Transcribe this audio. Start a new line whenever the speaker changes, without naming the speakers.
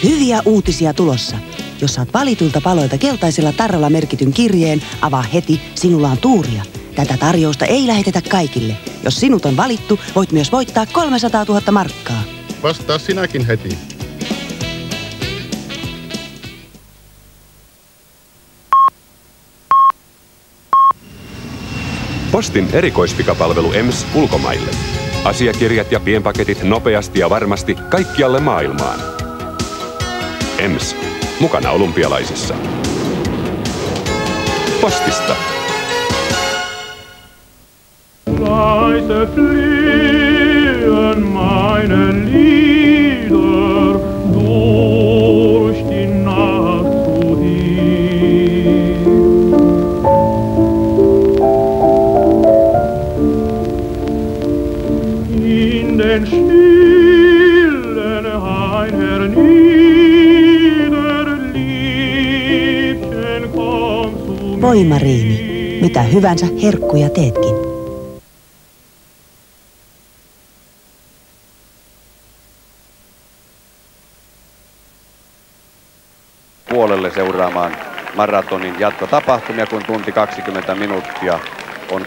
Hyviä uutisia tulossa. Jos saat valitulta paloilta keltaisella tarralla merkityn kirjeen, avaa heti, sinulla on tuuria. Tätä tarjousta ei lähetetä kaikille. Jos sinut on valittu, voit myös voittaa 300 000 markkaa.
Vastaa sinäkin heti.
Postin erikoispikapalvelu EMS ulkomaille. Asiakirjat ja pienpaketit nopeasti ja varmasti kaikkialle maailmaan. EMS. Mukana olympialaisissa. Postista.
Leise fliehen meine Lieder durch die Nacht zu dir. In den stillen Hain hernieder, Liebchen, komm zu mir.
Voi Marini, mitä hyvänsä herkkuja teetkin.
Puolelle seuraamaan maratonin jatkotapahtumia, kun tunti 20 minuuttia on